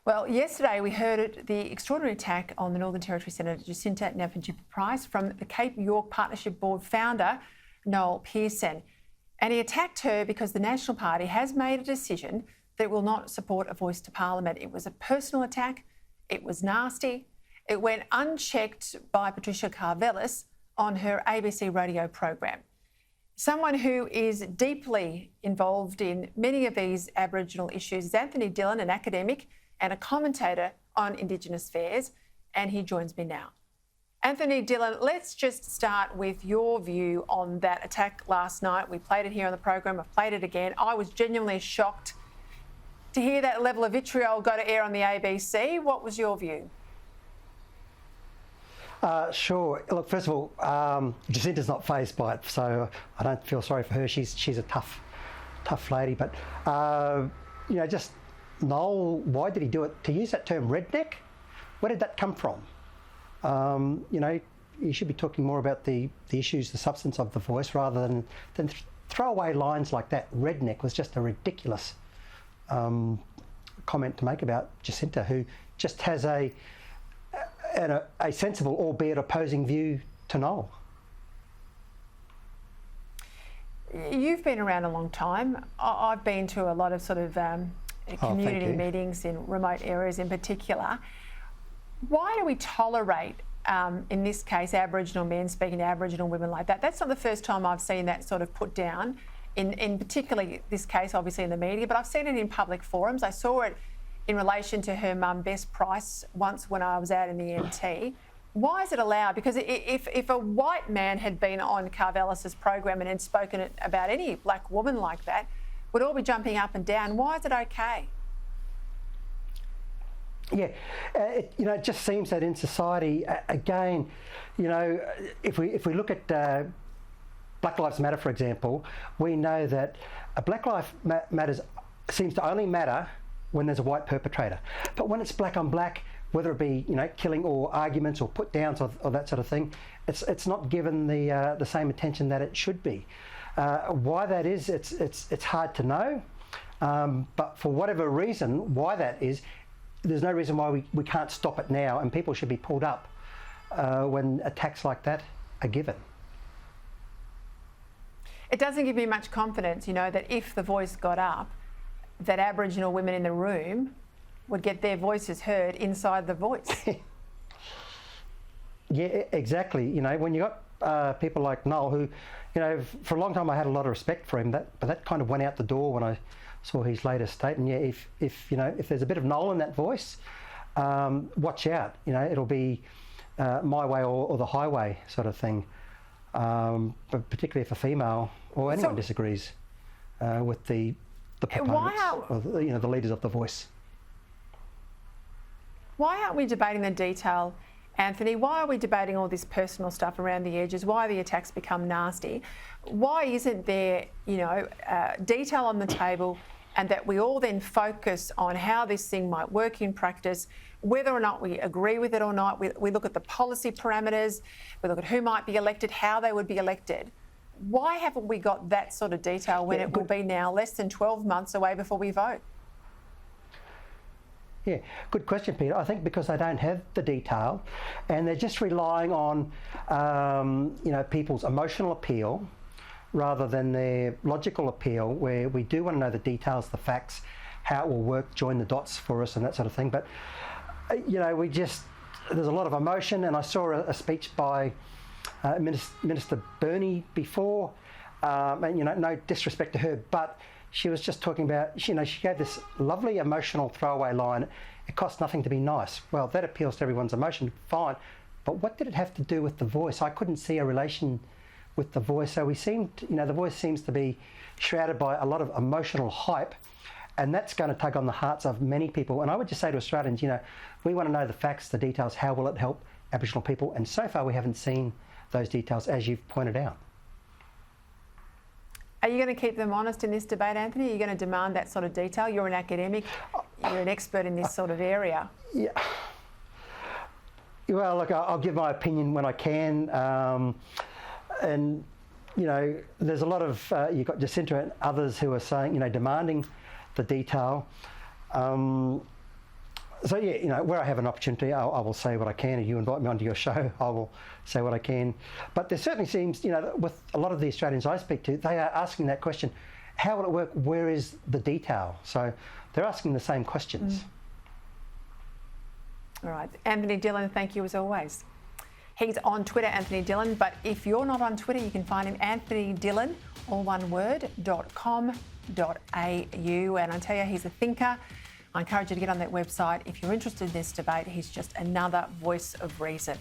Well, yesterday we heard the extraordinary attack on the Northern Territory Senator Jacinta Nampijinpa-Price from the Cape York Partnership Board founder, Noel Pearson. And he attacked her because the National Party has made a decision that it will not support a voice to Parliament. It was a personal attack. It was nasty. It went unchecked by Patricia Karvelis on her ABC radio program. Someone who is deeply involved in many of these Aboriginal issues is Anthony Dillon, an academic and a commentator on Indigenous affairs, and he joins me now. Anthony Dillon, let's just start with your view on that attack last night. We played it here on the program. I've played it again. I was genuinely shocked to hear that level of vitriol go to air on the ABC. What was your view? Sure. Look, first of all, Jacinta's not fazed by it, so I don't feel sorry for her. She's a tough lady. But just Noel, why did he do it? To use that term, redneck, where did that come from? You should be talking more about the issues, the substance of the voice, rather than throw away lines like that. Redneck was just a ridiculous comment to make about Jacinta, who just has a sensible, albeit opposing, view to Noel. You've been around a long time. I've been to a lot of sort of community meetings in remote areas in particular. Why do we tolerate, in this case, Aboriginal men speaking to Aboriginal women like that? That's not the first time I've seen that sort of put down, in particularly this case, obviously in the media, but I've seen it in public forums. I saw it in relation to her mum, Bess Price, once when I was out in the NT. Why is it allowed? Because if a white man had been on Karvelis's program and had spoken about any black woman like that, we'd all be jumping up and down. Why is it okay? Yeah, it just seems that in society, again, if we look at Black Lives Matter, for example, we know that Black Lives Matters seems to only matter when there's a white perpetrator. But when it's black on black, whether it be killing or arguments or put downs or that sort of thing, it's not given the same attention that it should be. Why that is, it's hard to know. But for whatever reason, why that is, there's no reason why we can't stop it now, and people should be pulled up when attacks like that are given. It doesn't give me much confidence, that if the voice got up, that Aboriginal women in the room would get their voices heard inside the voice. Yeah, exactly. When you got people like Noel, who, for a long time I had a lot of respect for him, but that kind of went out the door when I saw his latest statement. Yeah, if there's a bit of Noel in that voice, watch out. It'll be my way or the highway sort of thing. But particularly if a female or anyone disagrees with the proponents, or the leaders of the voice. Why aren't we debating the detail, Anthony? Why are we debating all this personal stuff around the edges? Why the attacks become nasty? Why isn't there, detail on the table, and that we all then focus on how this thing might work in practice, whether or not we agree with it or not? We look at the policy parameters, we look at who might be elected, how they would be elected. Why haven't we got that sort of detail when it will be now less than 12 months away before we vote? Yeah, good question, Peter. I think because they don't have the detail, and they're just relying on, people's emotional appeal rather than their logical appeal, where we do want to know the details, the facts, how it will work, join the dots for us and that sort of thing. But, there's a lot of emotion, and I saw a speech by Minister Burney before, and no disrespect to her, but she was just talking about, she gave this lovely emotional throwaway line, it costs nothing to be nice. Well, that appeals to everyone's emotion, fine, but what did it have to do with the voice? I couldn't see a relation with the voice, so the voice seems to be shrouded by a lot of emotional hype, and that's going to tug on the hearts of many people. And I would just say to Australians, we want to know the facts, the details, how will it help Aboriginal people, and so far we haven't seen those details, as you've pointed out. Are you going to keep them honest in this debate, Anthony? Are you going to demand that sort of detail? You're an academic, you're an expert in this sort of area. Yeah. Well, look, I'll give my opinion when I can. And, there's a lot of, you've got Jacinta and others who are saying, demanding the detail. So yeah, you know, where I have an opportunity, I will say what I can. If you invite me onto your show, I will say what I can. But there certainly seems, you know, with a lot of the Australians I speak to, they are asking that question: how will it work? Where is the detail? So they're asking the same questions. All right, Anthony Dillon, thank you as always. He's on Twitter, Anthony Dillon, but if you're not on Twitter, you can find him Anthony Dillon, all one word, .com.au. And I tell you, he's a thinker. I encourage you to get on that website. If you're interested in this debate, he's just another voice of reason.